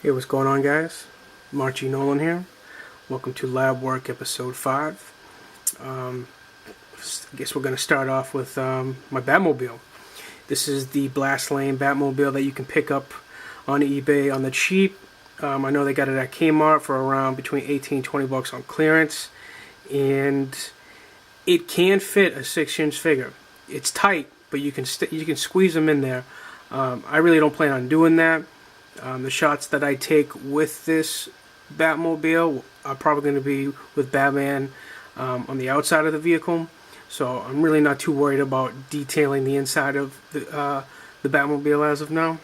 Hey, what's going on, guys? Margie Nolan here. Welcome to Lab Work Episode 5. I guess we're going to start off with my Batmobile. This is the Blast Lane Batmobile that you can pick up on eBay on the cheap. I know they got it at Kmart for around between 18 and 20 bucks on clearance. And it can fit a 6-inch figure. It's tight, but you can squeeze them in there. I really don't plan on doing that. The shots that I take with this Batmobile are probably going to be with Batman on the outside of the vehicle. So I'm really not too worried about detailing the inside of the Batmobile as of now.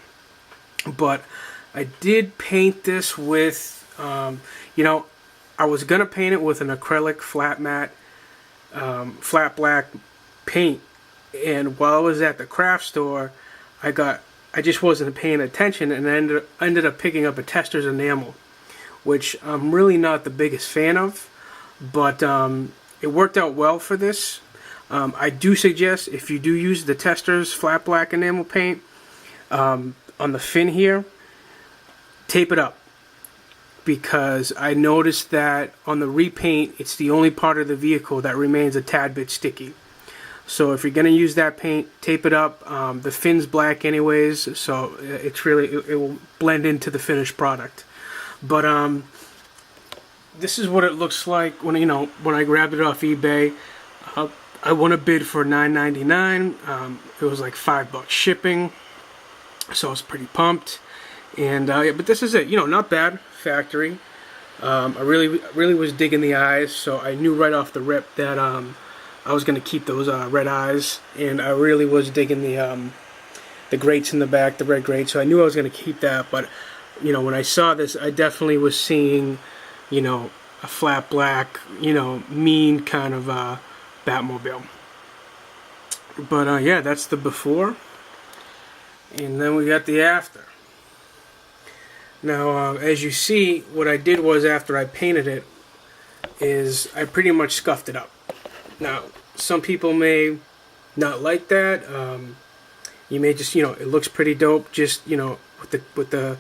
But I did paint this with, I was going to paint it with an acrylic flat matte, flat black paint. And while I was at the craft store, I just wasn't paying attention, and I ended up picking up a tester's enamel, which I'm really not the biggest fan of, but it worked out well for this. I do suggest, if you do use the tester's flat black enamel paint on the fin here, tape it up, because I noticed that on the repaint, it's the only part of the vehicle that remains a tad bit sticky. So if you're going to use that paint, tape it up. The fin's black anyways, so it will blend into the finished product. But this is what it looks like when I grabbed it off eBay. I won a bid for $9.99. It was like $5 shipping, so I was pretty pumped. And yeah, but this is it. Not bad, factory. I really was digging the eyes, so I knew right off the rip that I was going to keep those red eyes, and I really was digging the grates in the back, the red grate, so I knew I was going to keep that. But when I saw this, I definitely was seeing a flat black, mean kind of Batmobile. But yeah, that's the before, and then we got the after. Now as you see, what I did was, after I painted it, is I pretty much scuffed it up. Now, some people may not like that. You may just, it looks pretty dope, just with the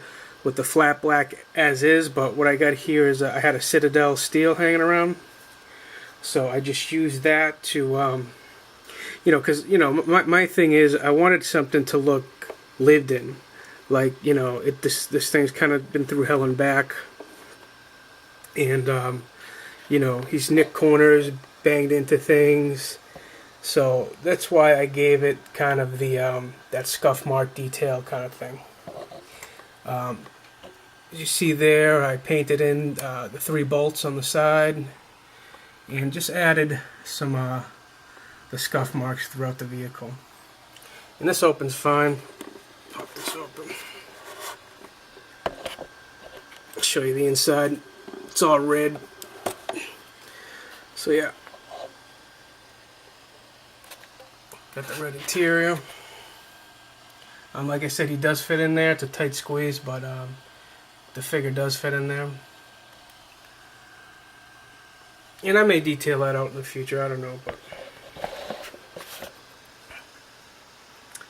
flat black as is. But what I got here is I had a Citadel steel hanging around, so I just used that to, because my thing is, I wanted something to look lived in, like this thing's kind of been through hell and back, and he's nicked corners, banged into things, so that's why I gave it kind of the that scuff mark detail kind of thing. As you see there, I painted in the 3 bolts on the side and just added some the scuff marks throughout the vehicle. And this opens fine. Pop this open. I'll show you the inside. It's all red. So yeah. Got the red interior. Like I said, he does fit in there. It's a tight squeeze, but the figure does fit in there. And I may detail that out in the future. I don't know, but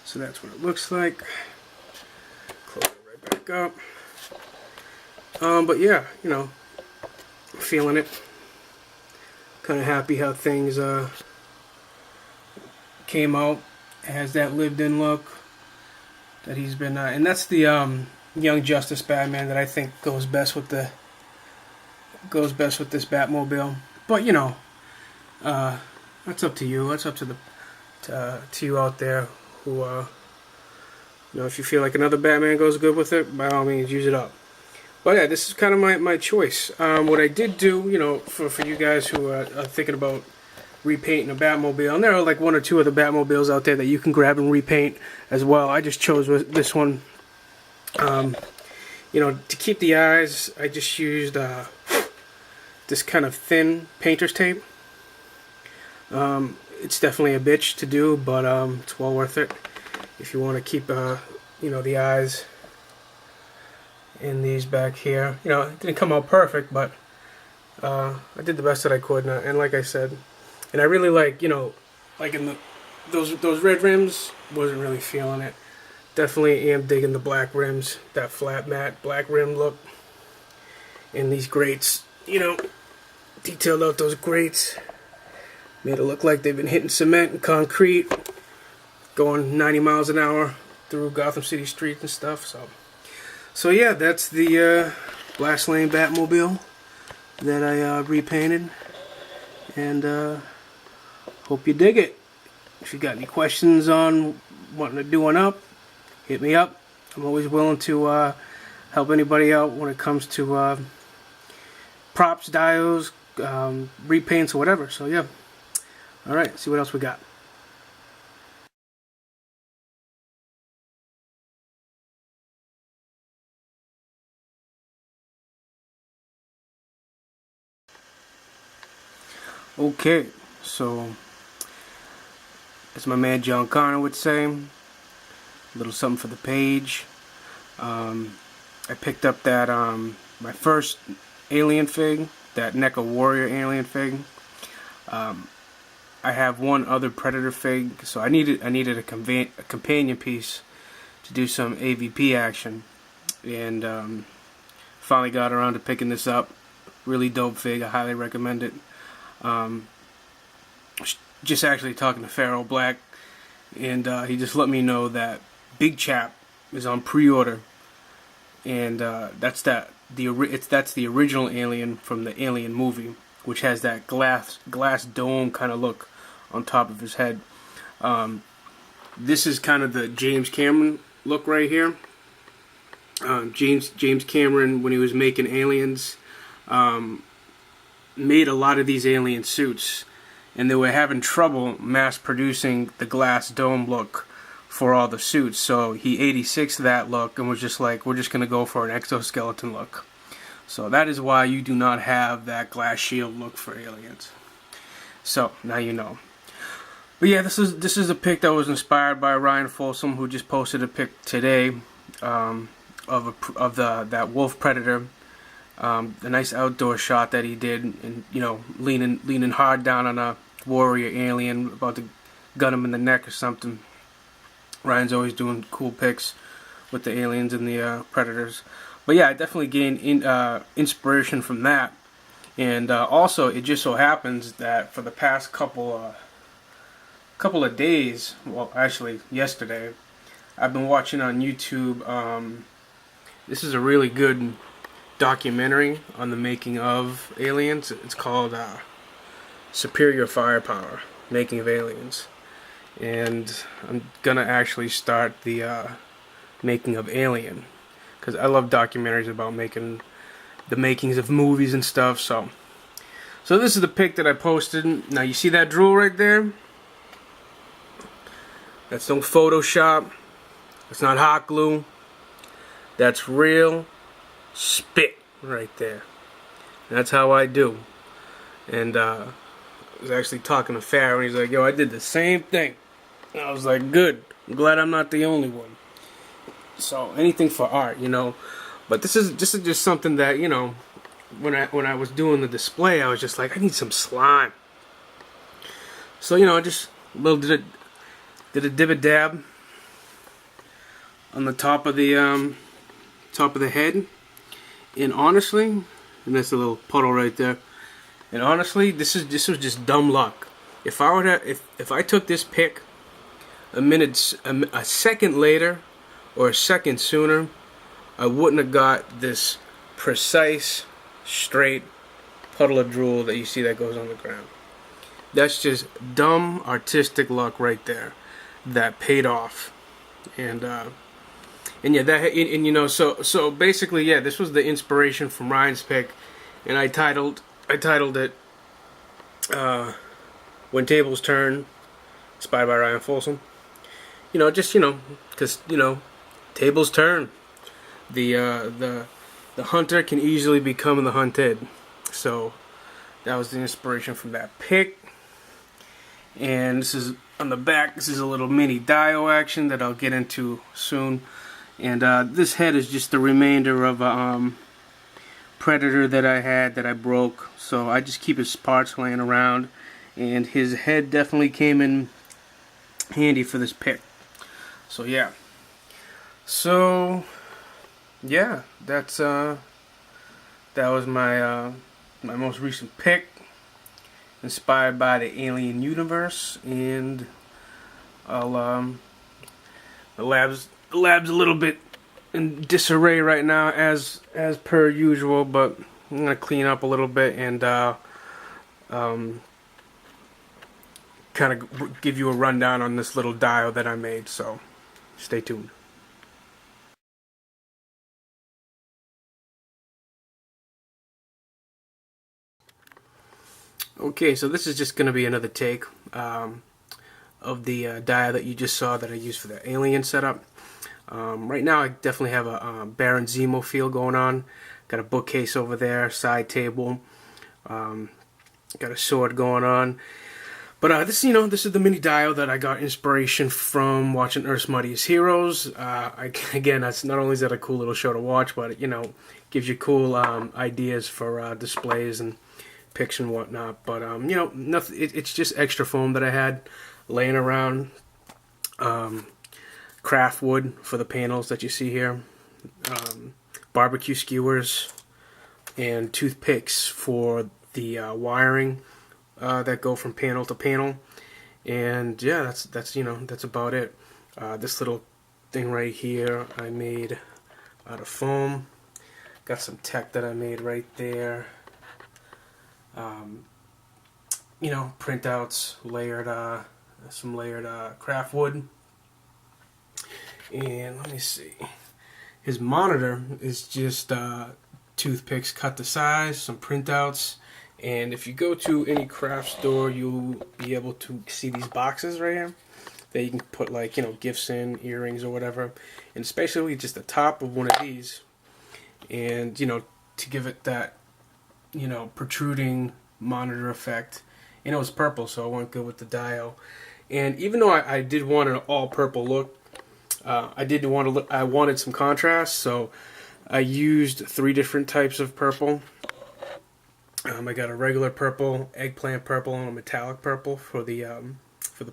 so that's what it looks like. Close it right back up. But yeah, feeling it. Kind of happy how things came out. It has that lived-in look that he's been, and that's the Young Justice Batman that I think goes best with this Batmobile. But that's up to you. That's up to to you out there who if you feel like another Batman goes good with it, by all means use it up. But yeah, this is kind of my choice. What I did do, for you guys who are thinking about repainting a Batmobile, and there are like 1 or 2 other Batmobiles out there that you can grab and repaint as well. I just chose this one. To keep the eyes, I just used this kind of thin painter's tape. It's definitely a bitch to do, but it's well worth it if you want to keep the eyes in these back here. It didn't come out perfect, but I did the best that I could, and like I said, and I really like in those red rims, wasn't really feeling it. Definitely am digging the black rims, that flat matte black rim look. And these grates, you know, detailed out those grates. Made it look like they've been hitting cement and concrete, going 90 miles an hour through Gotham City streets and stuff. So yeah, that's the Blast Lane Batmobile that I repainted. And hope you dig it. If you got any questions on wanting to do one up, hit me up. I'm always willing to help anybody out when it comes to props, dials, repaints, or whatever. So yeah. Alright, see what else we got. Okay, so as my man John Connor would say, a little something for the page. I picked up that my first alien fig, that NECA Warrior alien fig. I have one other Predator fig, so I needed a companion piece to do some AVP action, and finally got around to picking this up. Really dope fig. I highly recommend it. Just actually talking to Pharaoh Black, and he just let me know that Big Chap is on pre-order, and that's the original alien from the Alien movie, which has that glass dome kind of look on top of his head. This is kind of the James Cameron look right here. James Cameron, when he was making Aliens, made a lot of these alien suits, and they were having trouble mass producing the glass dome look for all the suits, so he 86'd that look and was just like, we're just going to go for an exoskeleton look. So that is why you do not have that glass shield look for aliens. So now you know. But yeah, this is a pic that was inspired by Ryan Folsom, who just posted a pic today of that wolf predator. A nice outdoor shot that he did, and you know, leaning hard down on a warrior alien, about to gun him in the neck or something. Ryan's always doing cool pics with the aliens and the predators. But yeah, I definitely gained inspiration from that, and also it just so happens that for the past couple of days, well, actually yesterday, I've been watching on YouTube. This is a really good documentary on the making of aliens. It's called Superior Firepower, Making of Aliens, and I'm gonna actually start the making of Alien, because I love documentaries about the makings of movies and stuff. So this is the pic that I posted. Now you see that drool right there? That's no Photoshop. It's not hot glue. That's real spit right there. That's how I do. And I was actually talking to Pharaoh, and he's like, yo, I did the same thing. And I was like, good. I'm glad I'm not the only one. So anything for art, you know. But this is just something that, you know, when I was doing the display, I was just like, I need some slime. So, you know, I just did a dib dab on the top of the head. And honestly, and that's a little puddle right there. And honestly, this was just dumb luck. If I took this pic a second later or a second sooner, I wouldn't have got this precise, straight puddle of drool that you see that goes on the ground. That's just dumb artistic luck right there that paid off. And yeah, and you know, so basically, yeah, this was the inspiration from Ryan's pick, and I titled it "When Tables Turn," inspired by Ryan Folsom. You know, just, you know, because, you know, tables turn. The hunter can easily become the hunted. So that was the inspiration from that pick. And this is on the back. This is a little mini dio action that I'll get into soon. And this head is just the remainder of a Predator that I had that I broke. So I just keep his parts laying around. And his head definitely came in handy for this pick. So yeah. So yeah, that was my most recent pick, inspired by the Alien universe, and I'll the lab's a little bit in disarray right now, as per usual, but I'm gonna clean up a little bit and um, kind of give you a rundown on this little dial that I made. So stay tuned. Okay, so this is just gonna be another take of the dial that you just saw that I used for the Alien setup. Right now, I definitely have a Baron Zemo feel going on. Got a bookcase over there, side table. Um, got a sword going on. But this is the mini dial that I got inspiration from watching Earth's Mightiest Heroes. Again, that's not only is that a cool little show to watch, but gives you cool ideas for displays and picks and whatnot. But nothing. It's just extra foam that I had laying around. Craft wood for the panels that you see here, barbecue skewers, and toothpicks for the wiring that go from panel to panel. And yeah, that's about it. This little thing right here I made out of foam. Got some tech that I made right there. Printouts, some layered craft wood. And let me see. His monitor is just toothpicks cut to size, some printouts, and if you go to any craft store, you'll be able to see these boxes right here that you can put gifts in, earrings or whatever, and especially just the top of one of these, and to give it that protruding monitor effect. It's purple, so it went good with the dial. And even though I did want an all purple look, I wanted some contrast, so I used 3 different types of purple. I got a regular purple, eggplant purple, and a metallic purple for the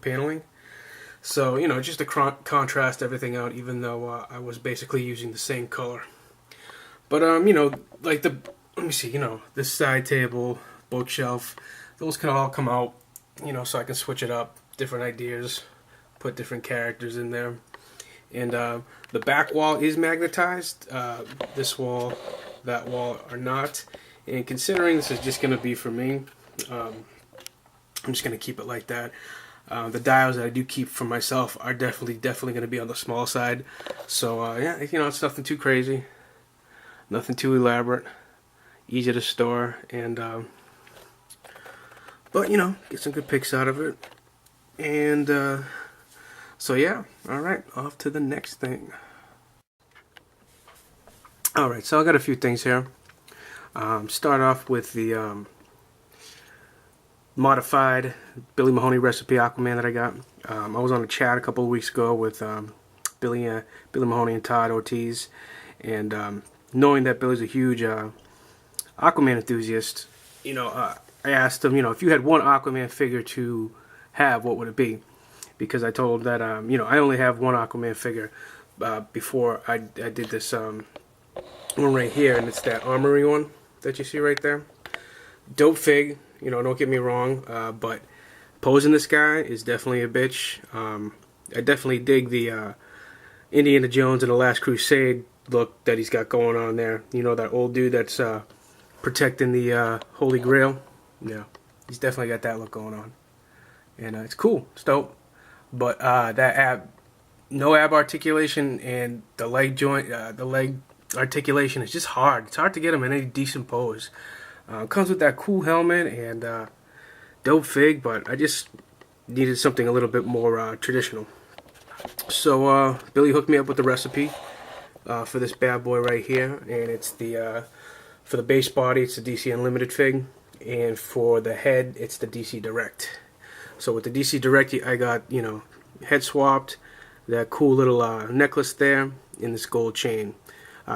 paneling. So just to contrast everything out, even though I was basically using the same color. But let me see, this side table, bookshelf, those can all come out, so I can switch it up, different ideas, put different characters in there. And the back wall is magnetized. This wall, that wall are not. And considering this is just going to be for me, I'm just going to keep it like that. The dials that I do keep for myself are definitely going to be on the small side. So yeah, it's nothing too crazy, nothing too elaborate, easy to store, and but get some good pics out of it. And so yeah, alright, off to the next thing. Alright, so I got a few things here. Start off with the modified Billy Mahoney recipe Aquaman that I got. I was on a chat a couple of weeks ago with Billy Mahoney and Todd Ortiz, and knowing that Billy's a huge Aquaman enthusiast, I asked him, if you had one Aquaman figure to have, what would it be? Because I told him that I only have one Aquaman figure before I did this one right here, and it's that armory one that you see right there. Dope fig, don't get me wrong, but posing this guy is definitely a bitch. I definitely dig the Indiana Jones and the Last Crusade look that he's got going on there. That old dude that's protecting the Holy Grail. Yeah, he's definitely got that look going on, and it's cool, it's dope. But no ab articulation, and the leg joint, the leg articulation is just hard. It's hard to get him in any decent pose. Comes with that cool helmet and dope fig, but I just needed something a little bit more traditional. So Billy hooked me up with the recipe for this bad boy right here, and it's for the base body, it's the DC Unlimited fig, and for the head, it's the DC Direct. So with the DC Direct, I got head swapped, that cool little necklace there, and this gold chain.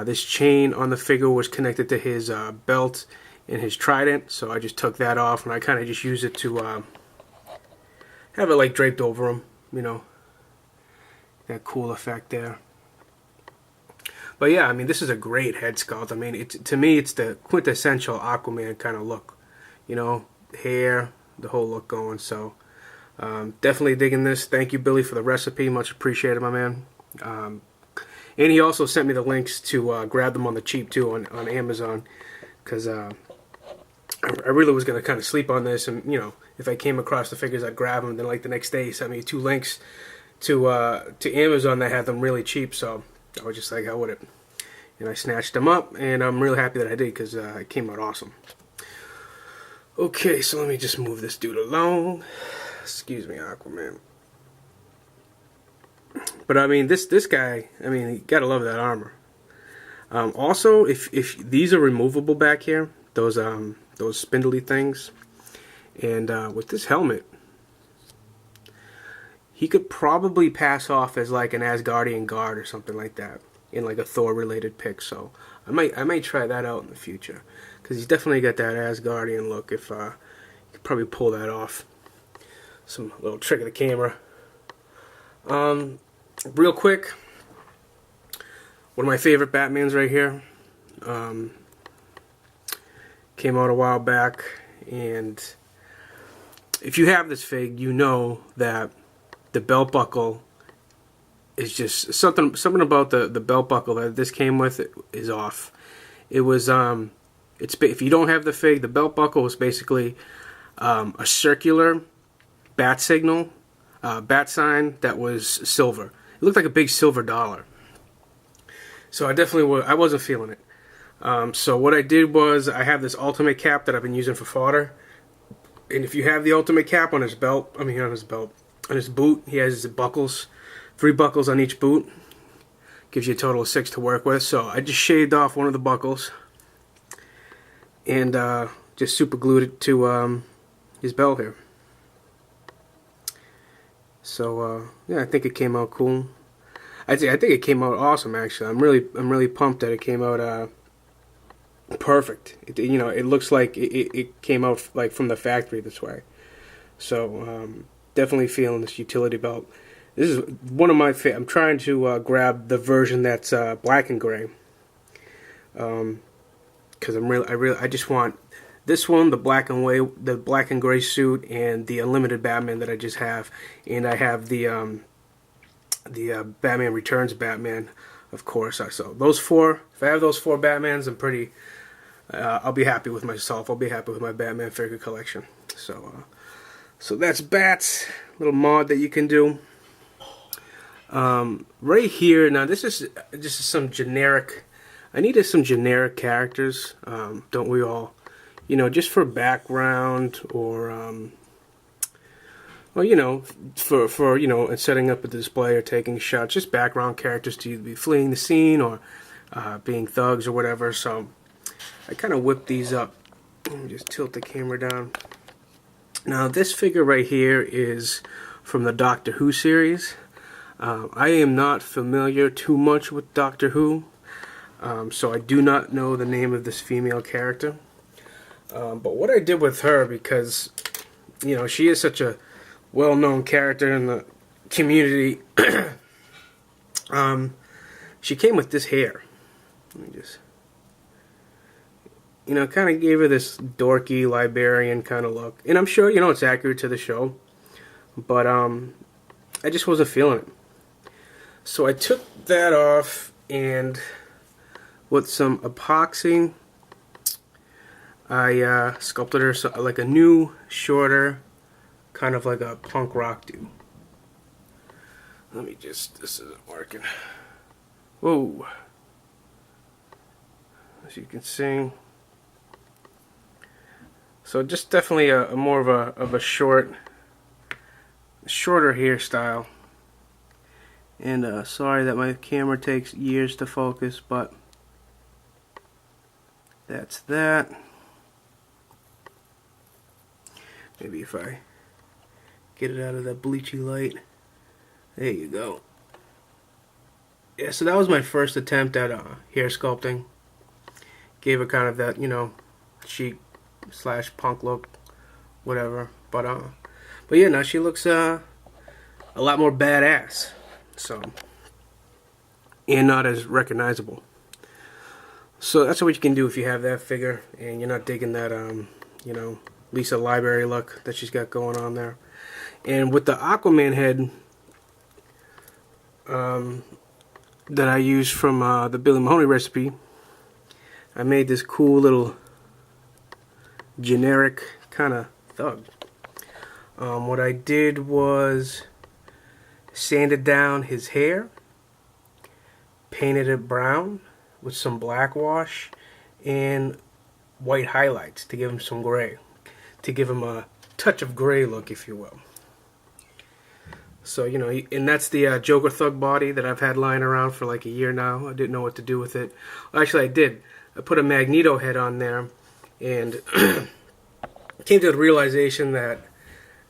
This chain on the figure was connected to his belt and his trident, so I just took that off and I kind of just used it to have it draped over him, that cool effect there. But yeah, I mean, this is a great head sculpt. I mean, to me, it's the quintessential Aquaman kind of look. You know, hair, the whole look going. So definitely digging this. Thank you, Billy, for the recipe. Much appreciated, my man. And he also sent me the links to grab them on the cheap too on Amazon, because I really was gonna kind of sleep on this, and you know, if I came across the figures, I'd grab them. Then like the next day, he sent me 2 links to Amazon that had them really cheap. So I was just like, how would it? And I snatched them up, and I'm really happy that I did, because it came out awesome. Okay, so let me just move this dude along. Excuse me, Aquaman. But I mean, this guy, I mean, you gotta love that armor. Also, if these are removable back here, those spindly things, and with this helmet, he could probably pass off as like an Asgardian guard or something like that in like a Thor related pick. So I might try that out in the future, because he's definitely got that Asgardian look. If you could probably pull that off, some little trick of the camera. Real quick, one of my favorite Batmans right here. Came out a while back, and if you have this fig, you know that the belt buckle is just something about the belt buckle that this came with is off. It was if you don't have the fig, the belt buckle was basically a circular bat signal, bat sign that was silver. It looked like a big silver dollar. So I wasn't feeling it. So what I did was, I have this ultimate cap that I've been using for fodder. And if you have the ultimate cap on his belt, on his boot, he has his buckles, 3 buckles on each boot. Gives you a total of 6 to work with. So I just shaved off one of the buckles and just super glued it to his belt here. So yeah, I think it came out cool. I think it came out awesome. Actually, I'm really pumped that it came out perfect. It looks like it came out like from the factory this way. So definitely feeling this utility belt. This is one of my I'm trying to grab the version that's black and gray. Because I just want this one, the black and gray suit, and the Unlimited Batman that I just have, and I have the Batman Returns Batman, of course. So those 4, if I have those 4 Batmans, I'm pretty. I'll be happy with myself. I'll be happy with my Batman figure collection. So that's Bats, little mod that you can do. Right here, now this is just some generic. I needed some generic characters. Don't we all? Just for background, or well, for setting up a display or taking shots, just background characters to either be fleeing the scene or being thugs or whatever. So I kind of whipped these up. Let me just tilt the camera down. Now this figure right here is from the Doctor Who series. I am not familiar too much with Doctor Who, so I do not know the name of this female character. But what I did with her, because she is such a well-known character in the community, she came with this hair. Let me just, kind of gave her this dorky librarian kind of look, and I'm sure it's accurate to the show, but I just wasn't feeling it. So I took that off, and with some epoxy, I sculpted her like a new, shorter, kind of like a punk rock dude. Let me just, this isn't working. Whoa. As you can see. So just definitely a more of a shorter hairstyle. And sorry that my camera takes years to focus, but that's that. Maybe if I get it out of that bleachy light. There you go. Yeah, so that was my first attempt at hair sculpting. Gave her kind of that, chic / punk look, whatever. But yeah, now she looks a lot more badass. So, and not as recognizable. So that's what you can do if you have that figure and you're not digging that, you know, Lisa Library look that she's got going on there. And with the Aquaman head that I used from the Billy Mahoney recipe, I made this cool little generic kind of thug. What I did was sanded down his hair, painted it brown with some black wash and white highlights to give him some gray, to give him a touch of gray look, if you will. So, you know, and that's the Joker Thug body that I've had lying around for like a year now. I didn't know what to do with it. Well, actually, I did. I put a Magneto head on there and came to the realization that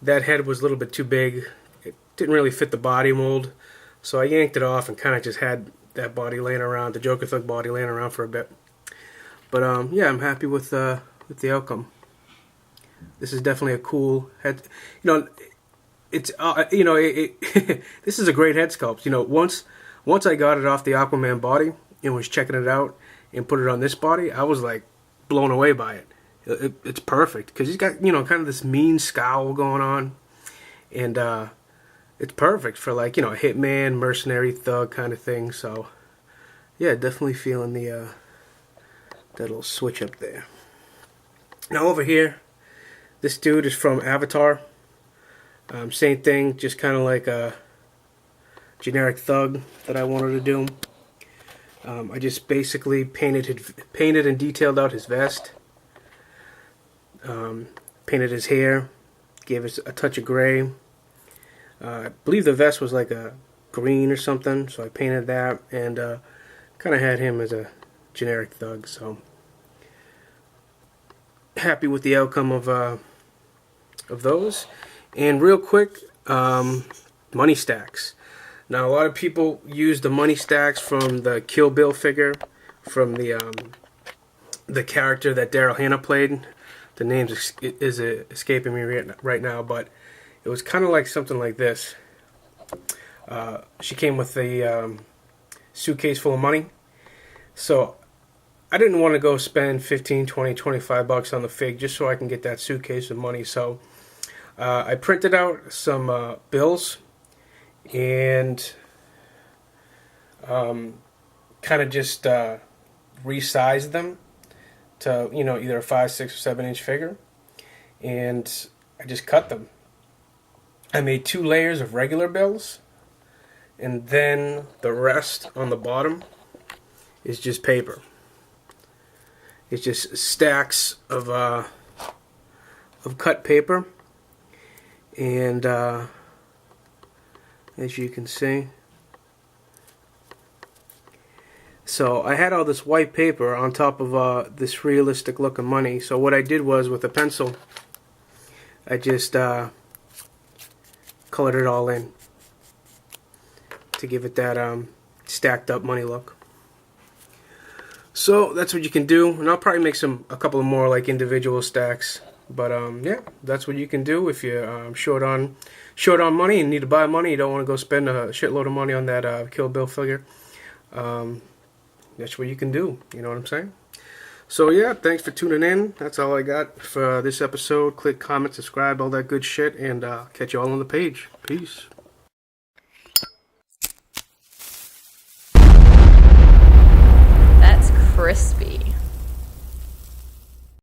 that head was a little bit too big. It didn't really fit the body mold. So I yanked it off and kind of just had that body laying around, the Joker Thug body laying around for a bit. But yeah, I'm happy with the outcome. This is definitely a cool head. You know, it's you know, this is a great head sculpt. You know, once I got it off the Aquaman body and was checking it out and put it on this body, I was like blown away by it. It's perfect because he's got, you know, kind of this mean scowl going on, and it's perfect for, like, you know, a hitman, mercenary, thug kind of thing. So yeah, definitely feeling the that little switch up there. Now over here, this dude is from Avatar. Same thing, just kind of like a generic thug that I wanted to do. I just basically painted and detailed out his vest. Painted his hair, gave it a touch of gray. I believe the vest was like a green or something, so I painted that and kind of had him as a generic thug. So happy with the outcome of those. And real quick, money stacks. Now a lot of people use the money stacks from the Kill Bill figure, from the character that Daryl Hannah played. The name is escaping me right now, but it was kind of like something like this. She came with a suitcase full of money. So I didn't want to go spend 15, 20, 25 bucks on the fig just so I can get that suitcase of money. So I printed out some bills and kind of just resized them to, you know, either a 5, 6, or 7 inch figure, and I just cut them. I made 2 layers of regular bills, and then the rest on the bottom is just paper. It's just stacks of cut paper, and as you can see, so I had all this white paper on top of this realistic looking money. So what I did was, with a pencil, I just colored it all in to give it that stacked up money look. So that's what you can do, and I'll probably make a couple of more like individual stacks. But yeah, that's what you can do if you're short on money and need to buy money. You don't want to go spend a shitload of money on that Kill Bill figure. That's what you can do. You know what I'm saying? So yeah, thanks for tuning in. That's all I got for this episode. Click, comment, subscribe, all that good shit, and catch you all on the page. Peace.